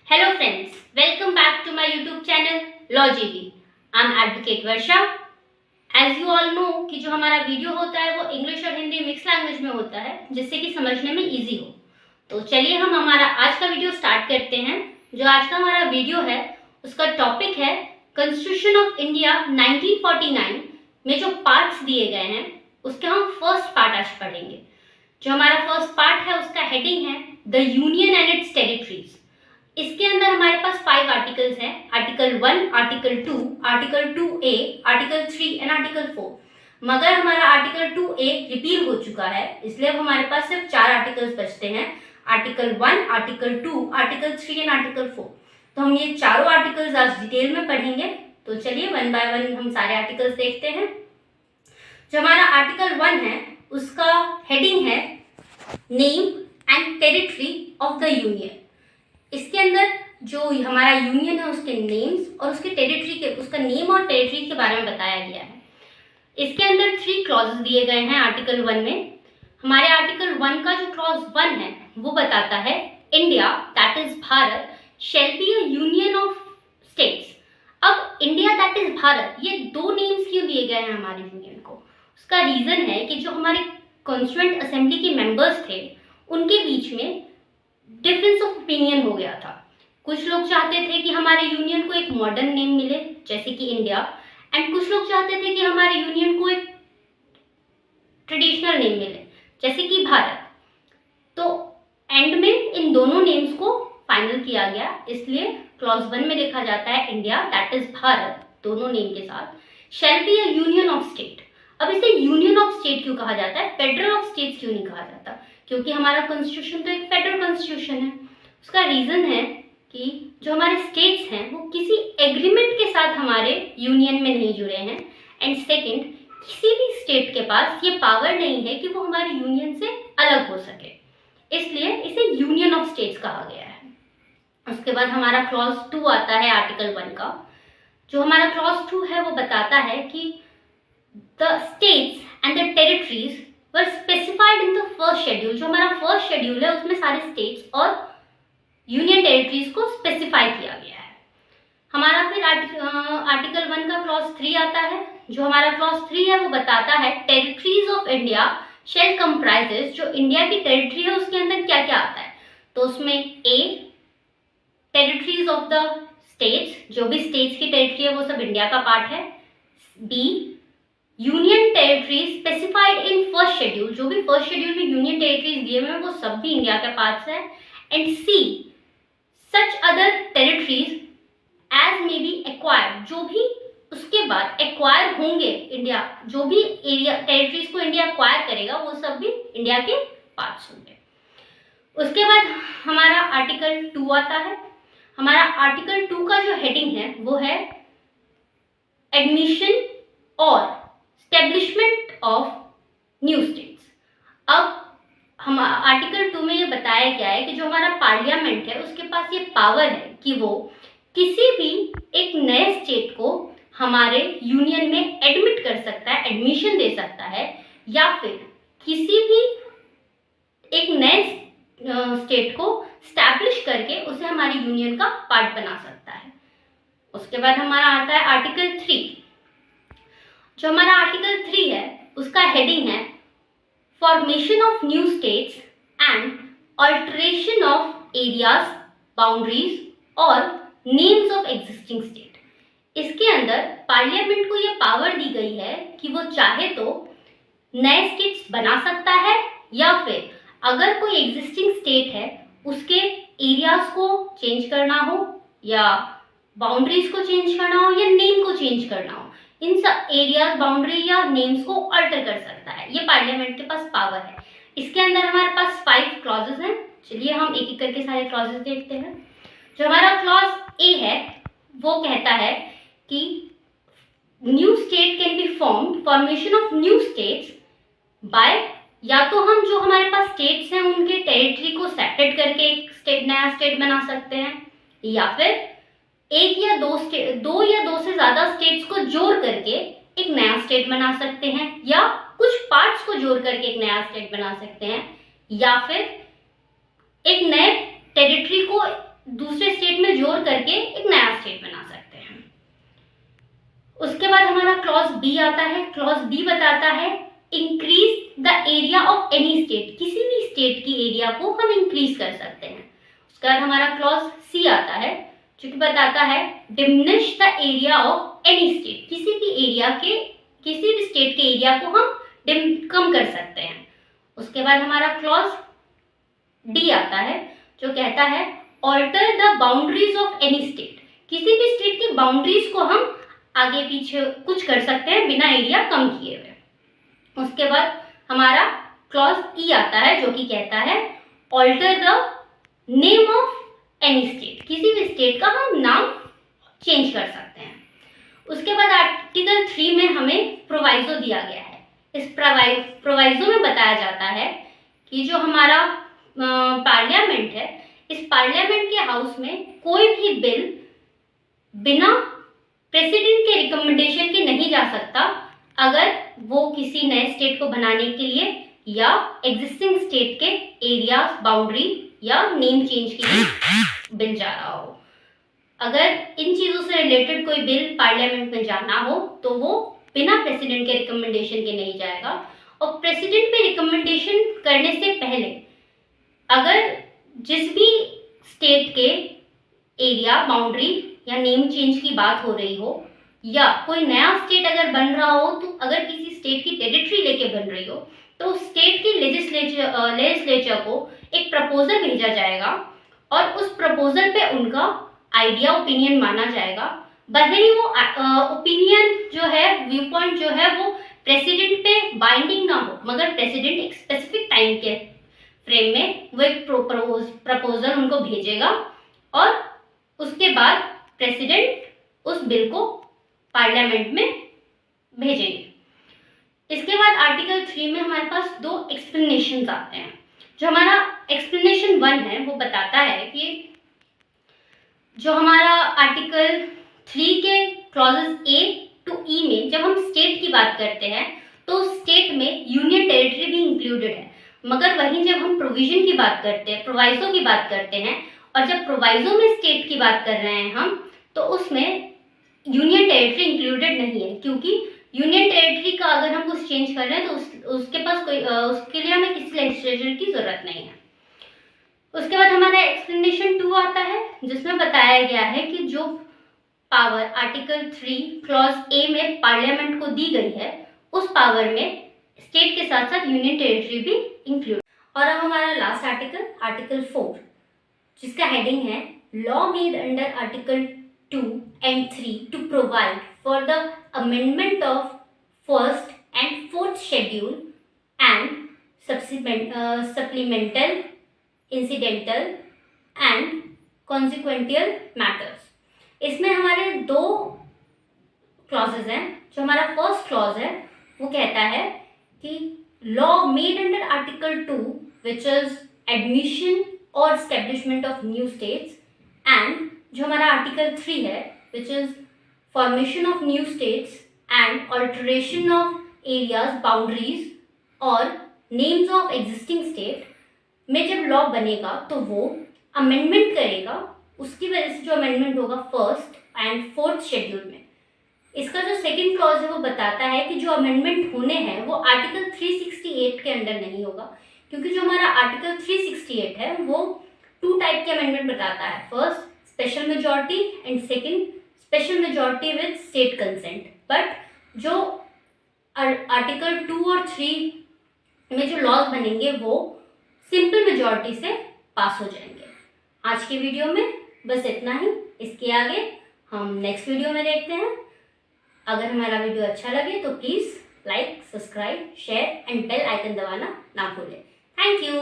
Hello friends, welcome back to my YouTube channel LawGB. I'm Advocate Varsha. As you all know कि जो हमारा video होता है वो इंग्लिश और हिंदी मिक्स लैंग्वेज में होता है जिससे कि समझने में इजी हो। तो चलिए हम हमारा आज का वीडियो स्टार्ट करते हैं। जो आज का हमारा वीडियो है उसका टॉपिक है कॉन्स्टिट्यूशन ऑफ इंडिया 1949 में जो पार्ट्स दिए गए हैं उसके हम फर्स्ट पार्ट आज पढ़ेंगे। जो हमारा फर्स्ट पार्ट है उसका हेडिंग है the union and it's territories. इसके अंदर हमारे पास 5 आर्टिकल्स हैं, article 1, article 2, article 2A, article 3 and article 4। मगर हमारा आर्टिकल 2A रिपील हो चुका है इसलिए अब हमारे पास सिर्फ 4 आर्टिकल्स बचते हैं, article 1, article 2, article 3 and article 4। तो हम ये चारों आर्टिकल्स आज डिटेल में पढ़ेंगे। तो चलिए वन बाय वन हम सारे आर्टिकल्स देखते हैं। जो हमारा आर्टिकल 1 है उसका हेडिंग है name and territory of the union. इसके अंदर जो हमारा यूनियन है उसके नेम्स और उसके टेरिटरी के उसका नेम और टेरिटरी के बारे में बताया गया है। इसके अंदर 3 क्लॉजेस दिए गए हैं आर्टिकल 1 में। हमारे आर्टिकल 1 का जो क्लॉज 1 है वो बताता है India that is Bharat shall be a union of states. अब इंडिया दैट इज भारत ये 2 नेम्स क्यों दिए गए हैं हमारे यूनियन को? उसका रीजन है कि जो हमारे कॉन्स्टिट्यूएंट असेंबली के मेंबर्स थे उनके बीच में डिफरेंस ऑफ ओपिनियन हो गया था। कुछ लोग चाहते थे कि हमारे यूनियन को एक मॉडर्न नेम मिले जैसे कि इंडिया, एंड कुछ लोग चाहते थे कि हमारे यूनियन को एक ट्रेडिशनल नेम मिले जैसे कि भारत। तो एंड में इन दोनों नेम्स को फाइनल किया गया, इसलिए क्लॉज 1 में लिखा जाता है इंडिया दैट इज भारत दोनों नेम के साथ shall be a union of state. अब इसे यूनियन ऑफ स्टेट क्यों कहा जाता है, फेडरल ऑफ स्टेट्स क्यों नहीं कहा जाता? क्योंकि हमारा कॉन्स्टिट्यूशन तो एक फेडरल कॉन्स्टिट्यूशन है। उसका रीजन है कि जो हमारे स्टेट्स हैं वो किसी एग्रीमेंट के साथ हमारे यूनियन में नहीं जुड़े हैं, एंड सेकंड किसी भी स्टेट के पास ये पावर नहीं है कि वो हमारे यूनियन से अलग हो सके, इसलिए इसे यूनियन ऑफ स्टेट्स कहा गया है। उसके बाद हमारा क्लॉज 2 आता है आर्टिकल 1 का। जो हमारा क्लॉज 2 है वो बताता है कि the states and the territories were specified in the first schedule. जो हमारा फर्स्ट शेड्यूल है उसमें सारे स्टेट्स और यूनियन टेरिटरीज को स्पेसिफाई किया गया है। हमारा फिर आर्टिकल 1 का क्लॉज 3 आता है। जो हमारा क्लॉज 3 है वो बताता है territories of India shall comprises. जो इंडिया की टेरिटरी है उसके अंदर क्या क्या आता है, तो उसमें a territories of the states, जो भी स्टेट्स की टेरिटरी है वो सब इंडिया का पार्ट है। B union territories specified in first schedule, जो भी फर्स्ट शेड्यूल में यूनियन टेरिटरीज दिए हुए हैं वो सब भी इंडिया के पार्ट्स है। And c such other territories as may be acquired, जो भी उसके बाद एक्वायर होंगे इंडिया, जो भी एरिया टेरिटरीज को इंडिया एक्वायर करेगा वो सब भी इंडिया के पार्ट्स होंगे। उसके बाद हमारा आर्टिकल 2 आता है। हमारा आर्टिकल 2 का जो हेडिंग है वो है एडमिशन और एस्टेब्लिशमेंट ऑफ न्यू स्टेट्स। अब हम आर्टिकल 2 में ये बताया गया है कि जो हमारा पार्लियामेंट है उसके पास ये पावर है कि वो किसी भी एक नए स्टेट को हमारे यूनियन में एडमिट कर सकता है, एडमिशन दे सकता है, या फिर किसी भी एक नए स्टेट को स्टैब्लिश करके उसे हमारी यूनियन का पार्ट बना सकता है। उसके बाद हमारा आता है आर्टिकल 3। जो हमारा आर्टिकल 3 है उसका हेडिंग है formation of new states and alteration of areas boundaries और नेम्स ऑफ एग्जिस्टिंग स्टेट। इसके अंदर पार्लियामेंट को ये पावर दी गई है कि वो चाहे तो नए स्टेट्स बना सकता है, या फिर अगर कोई एग्जिस्टिंग स्टेट है उसके एरियाज को चेंज करना हो, या बाउंड्रीज को चेंज करना हो, या नेम को चेंज करना हो, इन सब एरिया बाउंड्री या नेम्स को अल्टर कर सकता है। ये पार्लियामेंट के पास पावर है। इसके अंदर हमारे पास 5 क्लॉजेस हैं। चलिए हम एक एक करके सारे क्लॉजेस देखते हैं। जो हमारा क्लॉज ए है वो कहता है कि new state can be formed, formation of new states by, या तो हम जो हमारे पास स्टेट्स हैं उनके टेरिटरी को सेपरेट करके एक स्टेट नया स्टेट बना सकते हैं, या फिर एक या दो या दो से ज्यादा स्टेट्स को जोड़ करके एक नया स्टेट बना सकते हैं, या कुछ पार्ट्स को जोड़ करके एक नया स्टेट बना सकते हैं, या फिर एक नए टेरिटरी को दूसरे स्टेट बी आता है, क्लॉज बी बताता है increase the area of any state, किसी भी स्टेट की एरिया को हम इंक्रीज कर सकते हैं। उसके बाद हमारा क्लॉज सी आता है जो कि बताता है diminish the area of any state, किसी भी एरिया के, किसी भी स्टेट के एरिया को हम कम कर सकते हैं। उसके बाद हमारा क्लॉज डी आता है जो कहता है alter the boundaries of any state, किसी भी स्टेट की बाउंड्रीज को हम आगे पीछे कुछ कर सकते हैं बिना एरिया कम किए हुए। उसके बाद हमारा क्लॉज ई आता है जो कि कहता है alter the name of any state, किसी भी स्टेट का हम नाम चेंज कर सकते हैं। उसके बाद आर्टिकल 3 में हमें प्रोवाइजो दिया गया है। इस प्रोवाइजो में बताया जाता है कि जो हमारा पार्लियामेंट है, इस पार्लियामेंट के हाउस में कोई भी बिल बिना प्रेसिडेंट के रिकमेंडेशन के नहीं जा सकता अगर वो किसी नए स्टेट को बनाने के लिए या एग्जिस्टिंग स्टेट के एरिया, बाउंड्री या नेम चेंज के लिए बिल जा रहा हो। अगर इन चीज़ों से रिलेटेड कोई बिल पार्लियामेंट में जाना हो तो वो बिना प्रेसिडेंट के रिकमेंडेशन के नहीं जाएगा। और प्रेसिडेंट पे रिकमेंडेशन करने से पहले अगर जिस भी स्टेट के एरिया, बाउंड्री या नेम चेंज की बात हो रही हो या कोई नया स्टेट अगर बन रहा हो, तो अगर किसी स्टेट की टेरिटरी लेके बन रही हो तो स्टेट की लेजिस्लेचर को एक प्रपोजल भेजा जाएगा और उस प्रपोजल पे उनका आइडिया, ओपिनियन माना जाएगा। भले ही वो ओपिनियन जो है, व्यू पॉइंट जो है वो प्रेसिडेंट पे बाइंडिंग ना हो, मगर प्रेसिडेंट एक स्पेसिफिक टाइम के फ्रेम में वो एक प्रपोजल उनको भेजेगा और उसके बाद प्रेसिडेंट उस बिल को पार्लियामेंट में भेजेंगे। इसके बाद आर्टिकल 3 में हमारे पास दो एक्सप्लेनेशन आते हैं। जो हमारा एक्सप्लेनेशन 1 है वो बताता है कि जो हमारा आर्टिकल 3 के क्लॉजेस ए टू ई में जब हम स्टेट की बात करते हैं तो स्टेट में यूनियन टेरिटरी भी इंक्लूडेड है, मगर वहीं जब हम प्रोविजन की बात करते हैं, प्रोवाइजो की बात करते हैं और जब प्रोवाइजो में स्टेट की बात कर रहे हैं हम, तो उसमें यूनियन टेरिटरी इंक्लूडेड नहीं है, क्योंकि यूनियन टेरिटरी का अगर हम कुछ चेंज कर रहे हैं तो उसके पास कोई उसके लिए हमें किसी लेजिस्लेचर की जरूरत नहीं है। उसके बाद हमारा एक्सप्लेनेशन 2 आता है जिसमें बताया गया है कि जो पावर आर्टिकल 3 क्लॉज ए में पार्लियामेंट को दी गई है उस पावर में स्टेट के साथ साथ यूनियन टेरिटरी भी इंक्लूड। और अब हमारा लास्ट आर्टिकल 4 जिसका हेडिंग है law made under article 2 and 3 to provide for the amendment of first and fourth schedule and supplemental, incidental and consequential matters। इसमें हमारे दो क्लॉजेज हैं। जो हमारा फर्स्ट क्लॉज है वो कहता है कि law made under article 2 which is admission और establishment of new states, and जो हमारा आर्टिकल 3 है which is formation of new states and alteration of areas, boundaries और नेम्स ऑफ एग्जिस्टिंग स्टेट में जब लॉ बनेगा तो वो अमेंडमेंट करेगा। उसकी वजह से जो अमेंडमेंट होगा फर्स्ट एंड फोर्थ शेड्यूल में। इसका जो सेकंड क्लॉज है वो बताता है कि जो अमेंडमेंट होने हैं वो आर्टिकल 368 के अंडर नहीं होगा, क्योंकि जो हमारा आर्टिकल 368 है वो 2 टाइप के अमेंडमेंट बताता है। First special majority and second special majority with state consent. But जो आर्टिकल 2 और 3 में जो लॉज बनेंगे वो सिंपल मेजॉरिटी से पास हो जाएंगे। आज की वीडियो में बस इतना ही। इसके आगे हम नेक्स्ट वीडियो में देखते हैं। अगर हमारा वीडियो अच्छा लगे तो please like, subscribe, share and bell icon दबाना ना भूलें। Thank you.